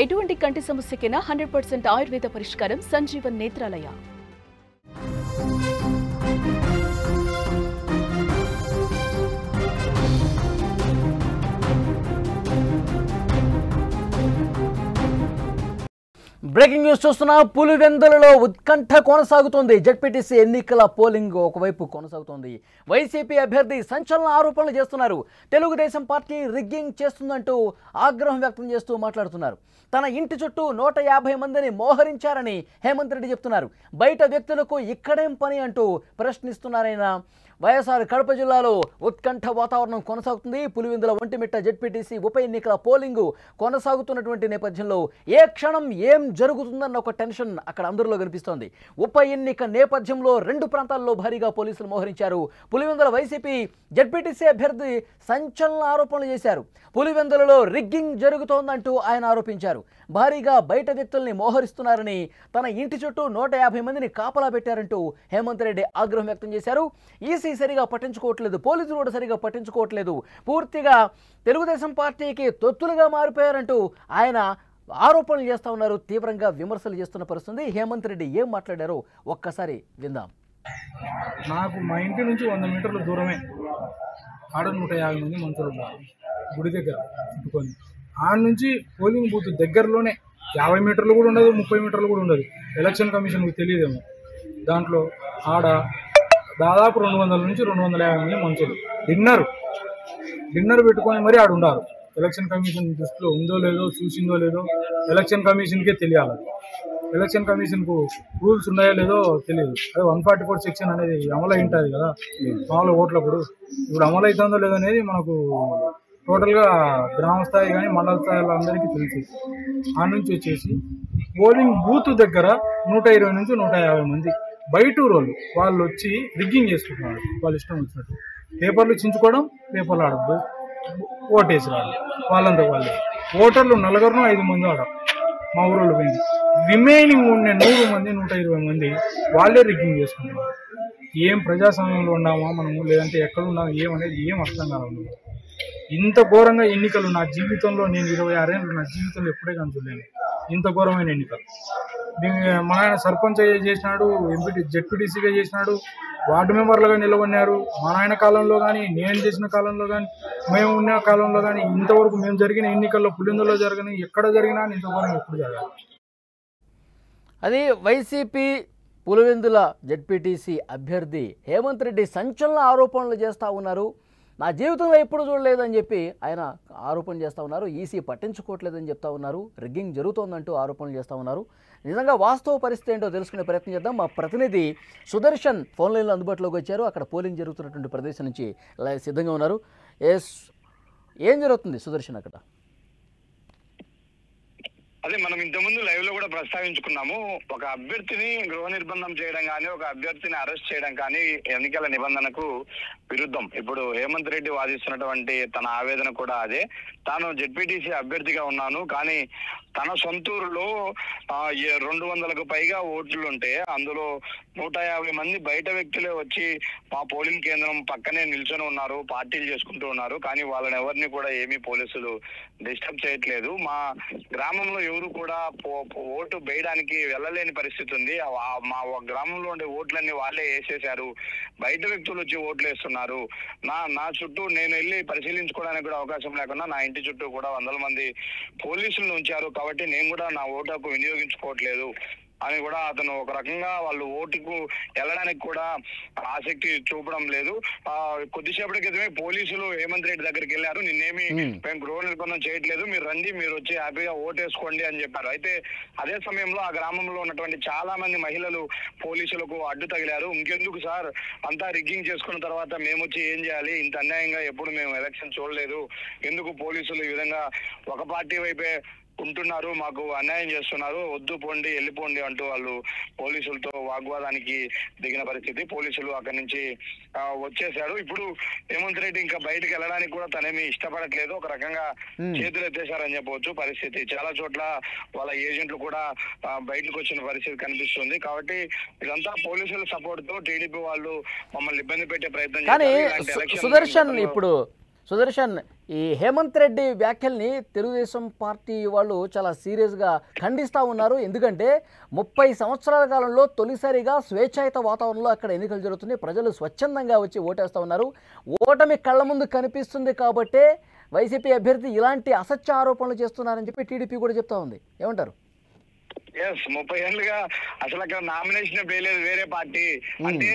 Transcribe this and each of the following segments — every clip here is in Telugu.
ఎటువంటి కంటి సమస్యకైనా 100% ఆయుర్వేద పరిష్కారం సంజీవన్ నేత్రాలయ. బ్రేకింగ్ న్యూస్ చూస్తున్నా. పులివెందులలో ఉత్కంఠ కొనసాగుతోంది. జెడ్పీటీసీ ఎన్నికల పోలింగ్ ఒకవైపు కొనసాగుతోంది. వైసీపీ అభ్యర్థి సంచలన ఆరోపణలు చేస్తున్నారు. తెలుగుదేశం పార్టీ రిగ్గింగ్ చేస్తుందంటూ ఆగ్రహం వ్యక్తం చేస్తూ మాట్లాడుతున్నారు. తన ఇంటి చుట్టూ 150 మందిని మోహరించారని హేమంత్ రెడ్డి చెప్తున్నారు. బయట వ్యక్తులకు ఇక్కడేం పని అంటూ ప్రశ్నిస్తున్నారైనా. వైఎస్ఆర్ కడప జిల్లాలో ఉత్కంఠ వాతావరణం కొనసాగుతుంది. పులివెందుల ఒంటిమిట్ట జెడ్పీటీసీ ఉప ఎన్నికల పోలింగు కొనసాగుతున్నటువంటి నేపథ్యంలో ఏ క్షణం ఏం జరుగుతుందన్న ఒక టెన్షన్ అక్కడ అందరిలో కనిపిస్తోంది. ఉప ఎన్నిక నేపథ్యంలో 2 ప్రాంతాల్లో భారీగా పోలీసులు మోహరించారు. పులివెందుల వైసీపీ జెడ్పీటీసీ అభ్యర్థి సంచలన ఆరోపణలు చేశారు. పులివెందులలో రిగ్గింగ్ జరుగుతోందంటూ ఆయన ఆరోపించారు. భారీగా బయట వ్యక్తుల్ని మోహరిస్తున్నారని, తన ఇంటి చుట్టూ 150 మందిని కాపలా పెట్టారంటూ హేమంత్ రెడ్డి ఆగ్రహం వ్యక్తం చేశారు. ఈసీ సరిగా పట్టించుకోవట్లేదు, పోలీసులు కూడా సరిగా పట్టించుకోవట్లేదు, పూర్తిగా తెలుగుదేశం పార్టీకి తొత్తులుగా మారిపోయారంటూ ఆయన ఆరోపణలు చేస్తూ ఉన్నారు. తీవ్రంగా విమర్శలు చేస్తున్న పరిస్థితి. హేమంత్ రెడ్డి ఏం మాట్లాడారో ఒక్కసారి విందాం. నాకు మా ఇంటి నుంచి 100 మీటర్ల దూరమే ఆడ 150 మంది మనుషులు ఉన్నారు గుడి దగ్గర చుట్టుకొని. ఆడ నుంచి పోలింగ్ బూత్ దగ్గరలోనే 50 మీటర్లు కూడా ఉండదు, 30 మీటర్లు కూడా ఉండదు. ఎలక్షన్ కమిషన్కి తెలియదేమో. దాంట్లో ఆడ దాదాపు 200 నుంచి 250 మంది మనుషులు డిన్నర్ పెట్టుకొని మరి ఆడ ఉండారు. ఎలక్షన్ కమిషన్ దృష్టిలో ఉందో లేదో, చూసిందో లేదో ఎలక్షన్ కమిషన్కే తెలియాలి. ఎలక్షన్ కమిషన్కు రూల్స్ ఉన్నాయో లేదో తెలియదు. అదే 144 సెక్షన్ అనేది అమలు అయి ఉంటుంది కదా మామూలు ఓట్లప్పుడు. ఇప్పుడు అమలు అవుతుందో లేదో అనేది మనకు టోటల్గా గ్రామ స్థాయి కానీ మండల స్థాయిలో అందరికీ తెలుసు. ఆ నుంచి వచ్చేసి పోలింగ్ బూత్ దగ్గర 120 నుంచి 150 మంది బయట వాళ్ళు వచ్చి రిగ్గింగ్ చేసుకుంటున్నారు. వాళ్ళు ఇష్టం వచ్చినట్టు పేపర్లు చించుకోవడం, పేపర్లు ఆడద్దు, ఓటేసి రాదు. వాళ్ళంతా వాళ్ళు ఓటర్లు 4-5 మంది ఆడ మా ఊరోళ్ళు పోయింది. రిమైనింగ్ ఉండే 100 మంది 120 మంది వాళ్ళే రిగ్గింగ్ చేసుకుంటున్నారు. ఏం ప్రజాస్వామ్యంలో ఉన్నామా మనము, లేదంటే ఎక్కడ ఉన్నాము ఏమనేది ఏం అర్థం కాదు. ఇంత ఘోరంగా ఎన్నికలు నా జీవితంలో, నేను 26 ఏళ్ళు నా జీవితంలో ఎప్పుడే కానీ చూడలేను ఇంత ఘోరమైన ఎన్నికలు. మా ఆయన సర్పంచ్ చేసినాడు, జెడ్పీటీసీగా చేసినాడు, వార్డు మెంబర్లుగా నిలబడినారు. మా నాయన కాలంలో కానీ, నేను చేసిన కాలంలో కానీ, మేము ఉన్న కాలంలో కానీ ఇంతవరకు మేము జరిగిన ఎన్నికల్లో పులివెందులో జరిగిన ఎక్కడ జరిగినా ఇంత ఘోరం ఎప్పుడు జరగాలి. అది వైసీపీ పులివెందుల జెడ్పీటీసీ అభ్యర్థి హేమంత్ రెడ్డి సంచలన ఆరోపణలు చేస్తూ ఉన్నారు. నా జీవితంలో ఎప్పుడు చూడలేదని చెప్పి ఆయన ఆరోపణ చేస్తూ ఉన్నారు. ఈసీ పట్టించుకోవట్లేదని చెప్తా ఉన్నారు. రిగ్గింగ్ జరుగుతోందంటూ ఆరోపణలు చేస్తూ ఉన్నారు. నిజంగా వాస్తవ పరిస్థితి ఏంటో తెలుసుకునే ప్రయత్నం చేద్దాం. మా ప్రతినిధి సుదర్శన్ ఫోన్ లైన్లో అందుబాటులోకి వచ్చారు. అక్కడ పోలింగ్ జరుగుతున్నటువంటి ప్రదేశం నుంచి సిద్ధంగా ఉన్నారు. ఏం జరుగుతుంది సుదర్శన్ అక్కడ? అదే మనం ఇంతకుముందు లైవ్ లో కూడా ప్రస్తావించుకున్నాము. ఒక అభ్యర్థిని గృహ నిర్బంధం చేయడం కానీ, ఒక అభ్యర్థిని అరెస్ట్ చేయడం కానీ ఎన్నికల నిబంధనకు విరుద్ధం. ఇప్పుడు హేమంత్ రెడ్డి వాదిస్తున్నటువంటి తన ఆవేదన కూడా అదే. తాను జెడ్పీటీసీ అభ్యర్థిగా ఉన్నాను, కానీ తన సొంతూరులో 200కు పైగా ఓట్లు ఉంటే అందులో 150 మంది బయట వ్యక్తులే వచ్చి మా పోలింగ్ కేంద్రం పక్కనే నిల్చొని ఉన్నారు, పార్టీలు చేసుకుంటూ ఉన్నారు. కానీ వాళ్ళని ఎవరిని కూడా ఏమీ పోలీసులు డిస్టర్బ్ చేయట్లేదు. మా గ్రామంలో ఎవరు కూడా ఓటు వేయడానికి వెళ్ళలేని పరిస్థితి ఉంది. మా గ్రామంలో ఉండే ఓట్లన్నీ వాళ్ళే వేసేశారు. బయట వ్యక్తులు వచ్చి ఓట్లు వేస్తున్నారు. నా చుట్టూ నేను వెళ్ళి పరిశీలించుకోవడానికి కూడా అవకాశం లేకుండా నా ఇంటి చుట్టూ కూడా 100 మంది పోలీసులను ఉంచారు. కాబట్టి నేను కూడా నా ఓటు హక్కు వినియోగించుకోవట్లేదు అని కూడా అతను ఒక రకంగా వాళ్ళు ఓటుకు వెళ్ళడానికి కూడా ఆసక్తి చూపడం లేదు. కొద్దిసేపటి క్రితమే పోలీసులు హేమంత్ రెడ్డి దగ్గరికి వెళ్ళారు. నిన్నేమి మేము గృహ నిర్బంధం చేయట్లేదు, మీరు రండి, మీరు వచ్చి హ్యాపీగా ఓటేసుకోండి అని చెప్పారు. అయితే అదే సమయంలో ఆ గ్రామంలో ఉన్నటువంటి చాలా మంది మహిళలు పోలీసులకు అడ్డు తగిలారు. ఇంకెందుకు సార్, అంతా రిగ్గింగ్ చేసుకున్న తర్వాత మేము వచ్చి ఏం చేయాలి, ఇంత అన్యాయంగా ఎప్పుడు మేము ఎలక్షన్ చూడలేదు, ఎందుకు పోలీసులు ఈ విధంగా ఒక పార్టీ వైపే ఉంటున్నారు, మాకు అన్యాయం చేస్తున్నారు, వద్దు పోండి వెళ్ళిపోండి అంటూ వాళ్ళు పోలీసులతో వాగ్వాదానికి దిగిన పరిస్థితి. పోలీసులు అక్కడి నుంచి వచ్చేశాడు. ఇప్పుడు హేమంత్ రెడ్డి ఇంకా బయటకు వెళ్ళడానికి కూడా తనేమి ఇష్టపడట్లేదు. ఒక రకంగా చేతులు ఎత్తేశారని చెప్పవచ్చు పరిస్థితి. చాలా చోట్ల వాళ్ళ ఏజెంట్లు కూడా బయటకు వచ్చిన పరిస్థితి కనిపిస్తుంది. కాబట్టి ఇదంతా పోలీసుల సపోర్ట్ తో టీడీపీ వాళ్ళు మమ్మల్ని ఇబ్బంది పెట్టే ప్రయత్నం చేశారు. సుదర్శన్, ఇప్పుడు సుదర్శన్, ఈ హేమంత్ రెడ్డి వ్యాఖ్యల్ని తెలుగుదేశం పార్టీ వాళ్ళు చాలా సీరియస్గా ఖండిస్తూ ఉన్నారు. ఎందుకంటే 30 సంవత్సరాల కాలంలో తొలిసారిగా స్వేచ్ఛాయుత వాతావరణంలో అక్కడ ఎన్నికలు జరుగుతున్నాయి. ప్రజలు స్వచ్ఛందంగా వచ్చి ఓటేస్తూ ఉన్నారు. ఓటమి కళ్ళ ముందు కనిపిస్తుంది కాబట్టే వైసీపీ అభ్యర్థి ఇలాంటి అసత్య ఆరోపణలు చేస్తున్నారని చెప్పి టీడీపీ కూడా చెప్తా ఉంది. ఏమంటారు? 30 ఏళ్ళుగా అసలు అక్కడ నామినేషన్ వేయలేదు వేరే పార్టీ. అంటే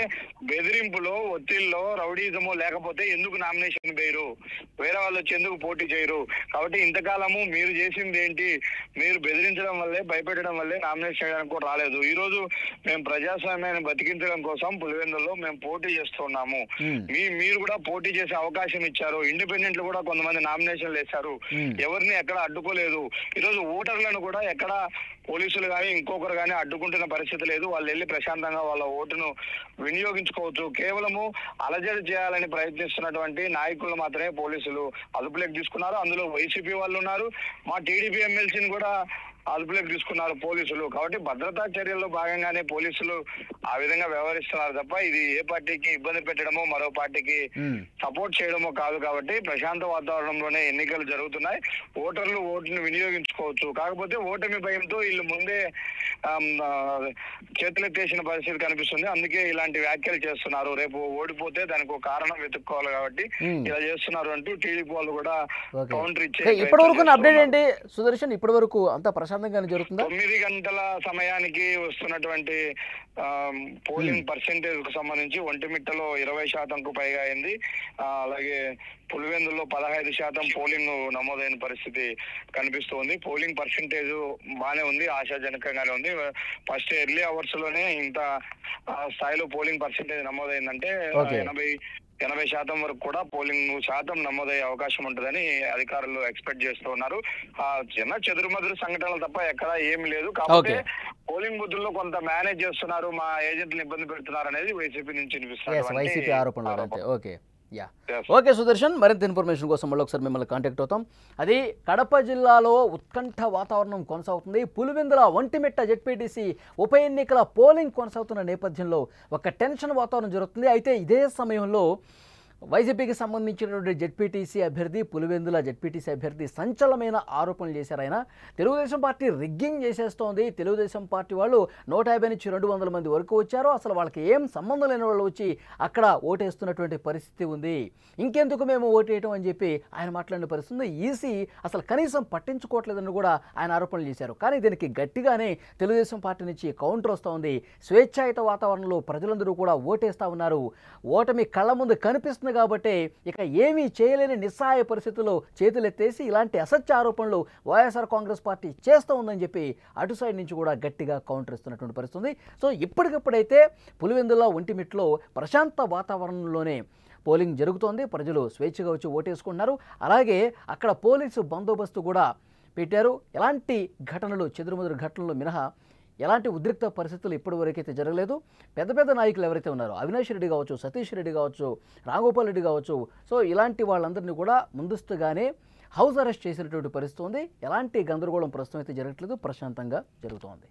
బెదిరింపులో, ఒత్తిడిలో, రౌడీజము లేకపోతే ఎందుకు నామినేషన్ వేయరు, వేరే వాళ్ళు వచ్చి ఎందుకు పోటీ చేయరు? కాబట్టి ఇంతకాలము మీరు చేసింది ఏంటి? మీరు బెదిరించడం వల్లే, భయపెట్టడం వల్లే నామినేషన్ చేయడానికి కూడా రాలేదు. ఈ రోజు మేము ప్రజాస్వామ్యాన్ని బతికించడం కోసం పులివెందుల్లో మేము పోటీ చేస్తున్నాము. మీరు కూడా పోటీ చేసే అవకాశం ఇచ్చారు. ఇండిపెండెంట్లు కూడా కొంతమంది నామినేషన్లు వేశారు. ఎవరిని ఎక్కడ అడ్డుకోలేదు. ఈ రోజు ఓటర్లను కూడా ఎక్కడ పోలీసులు కానీ ఇంకొకరు కానీ అడ్డుకుంటున్న పరిస్థితి లేదు. వాళ్ళు వెళ్ళి ప్రశాంతంగా వాళ్ళ ఓటును వినియోగించుకోవచ్చు. కేవలము అలజడి చేయాలని ప్రయత్నిస్తున్నటువంటి నాయకులు మాత్రమే పోలీసులు అదుపులోకి తీసుకున్నారు. అందులో వైసీపీ వాళ్ళు ఉన్నారు. మా టీడీపీ ఎమ్మెల్సీని కూడా అదుపులోకి తీసుకున్నారు పోలీసులు. కాబట్టి భద్రతా చర్యల్లో భాగంగానే పోలీసులు ఆ విధంగా వ్యవహరిస్తున్నారు తప్ప ఇది ఏ పార్టీకి ఇబ్బంది పెట్టడమో, మరో పార్టీకి సపోర్ట్ చేయడమో కాదు. కాబట్టి ప్రశాంత వాతావరణంలోనే ఎన్నికలు జరుగుతున్నాయి. ఓటర్లు ఓటును వినియోగించుకోవచ్చు. కాకపోతే ఓటమి భయంతో వీళ్ళు ముందే చేతులెత్తేసిన పరిస్థితి కనిపిస్తుంది. అందుకే ఇలాంటి వ్యాఖ్యలు చేస్తున్నారు. రేపు ఓడిపోతే దానికి ఒక కారణం వెతుక్కోవాలి కాబట్టి ఇలా చేస్తున్నారు అంటూ టీడీపీ వాళ్ళు కూడా కౌంటర్ ఇచ్చే. ఇప్పటి వరకు అప్డేట్ ఏంటి సుదర్శన్? ఇప్పటి వరకు అంతా ప్రశాంతంగానే జరుగుతుందా? 9 గంటల సమయానికి వస్తున్నటువంటి పోలింగ్ పర్సెంటేజ్ కు సంబంధించి ఒంటిమిట్టలో 20% పైగా అయింది. అలాగే పులివెందుల్లో 15% పోలింగ్ నమోదైన పరిస్థితి కనిపిస్తుంది. పోలింగ్ పర్సెంటేజ్ బానే ఉంది, ఆశాజనకంగానే ఉంది. ఫస్ట్ ఎర్లీ అవర్స్ లోనే ఇంత స్థాయిలో పోలింగ్ పర్సెంటేజ్ నమోదైందంటే 80% వరకు కూడా పోలింగ్ శాతం నమోదయ్యే అవకాశం ఉంటుందని అధికారులు ఎక్స్పెక్ట్ చేస్తూ ఉన్నారు. చిన్న చెదురుమదురు సంఘటనలు తప్ప ఎక్కడ ఏమి లేదు. కాబట్టి పోలింగ్ బూతుల్లో కొంత మేనేజ్ చేస్తున్నారు, మా ఏజెంట్లు ఇబ్బంది పెడుతున్నారు అనేది వైసీపీ నుంచి వైసీపీ ఆరోపణలు. ఓకే సుదర్శన్, మరింత ఇన్ఫర్మేషన్ కోసం మళ్ళీ ఒకసారి మిమ్మల్ని కాంటాక్ట్ అవుతాం. అది కడప జిల్లాలో ఉత్కంఠ వాతావరణం కొనసాగుతుంది. పులివెందుల ఒంటిమిట్ట జెడ్పీటీసీ ఉప ఎన్నికల పోలింగ్ కొనసాగుతున్న నేపథ్యంలో ఒక టెన్షన్ వాతావరణం జరుగుతుంది. అయితే ఇదే సమయంలో వైసీపీకి సంబంధించినటువంటి జెడ్పీటీసీ అభ్యర్థి, పులివెందుల జెడ్పీటీసీ అభ్యర్థి సంచలనమైన ఆరోపణలు చేశారు. ఆయన తెలుగుదేశం పార్టీ రిగ్గింగ్ చేసేస్తోంది, తెలుగుదేశం పార్టీ వాళ్ళు 150 నుంచి 200 మంది వరకు వచ్చారు, అసలు వాళ్ళకి ఏం సంబంధం లేని వాళ్ళు వచ్చి అక్కడ ఓటేస్తున్నటువంటి పరిస్థితి ఉంది, ఇంకెందుకు మేము ఓటేయటం అని చెప్పి ఆయన మాట్లాడిన పరిస్థితి. ఈసీ అసలు కనీసం పట్టించుకోవట్లేదని కూడా ఆయన ఆరోపణలు చేశారు. కానీ దీనికి గట్టిగానే తెలుగుదేశం పార్టీ నుంచి కౌంటర్ వస్తోంది. స్వేచ్ఛాయుత వాతావరణంలో ప్రజలందరూ కూడా ఓటేస్తూ ఉన్నారు. ఓటమి కళ్ళ ముందు కనిపిస్తుంది కాబట్టి ఇక ఏమీ చేయలేని నిస్సహాయ పరిస్థితుల్లో చేతులెత్తేసి ఇలాంటి అసత్య ఆరోపణలు వైఎస్ఆర్ కాంగ్రెస్ పార్టీ చేస్తూ ఉందని చెప్పి అటు సైడ్ నుంచి కూడా గట్టిగా కౌంటర్ ఇస్తున్నటువంటి పరిస్థితి. సో ఇప్పటికప్పుడైతే పులివెందుల ఒంటిమిట్లో ప్రశాంత వాతావరణంలోనే పోలింగ్ జరుగుతోంది. ప్రజలు స్వేచ్ఛగా వచ్చి ఓటేసుకుంటున్నారు. అలాగే అక్కడ పోలీసు బందోబస్తు కూడా పెట్టారు. ఎలాంటి ఘటనలు, చెదురుమదురు ఘటనలు మినహా ఎలాంటి ఉద్రిక్త పరిస్థితులు ఇప్పటివరకైతే జరగలేదు. పెద్ద పెద్ద నాయకులు ఎవరైతే ఉన్నారో, అవినాష్ రెడ్డి కావచ్చు, సతీష్ రెడ్డి కావచ్చు, రాఘోపాల్ రెడ్డి కావచ్చు, సో ఇలాంటి వాళ్ళందరినీ కూడా ముందస్తుగానే హౌస్ అరెస్ట్ చేసినటువంటి పరిస్థితి ఉంది. ఎలాంటి గందరగోళం ప్రస్తుతం అయితే జరగట్లేదు, ప్రశాంతంగా జరుగుతోంది.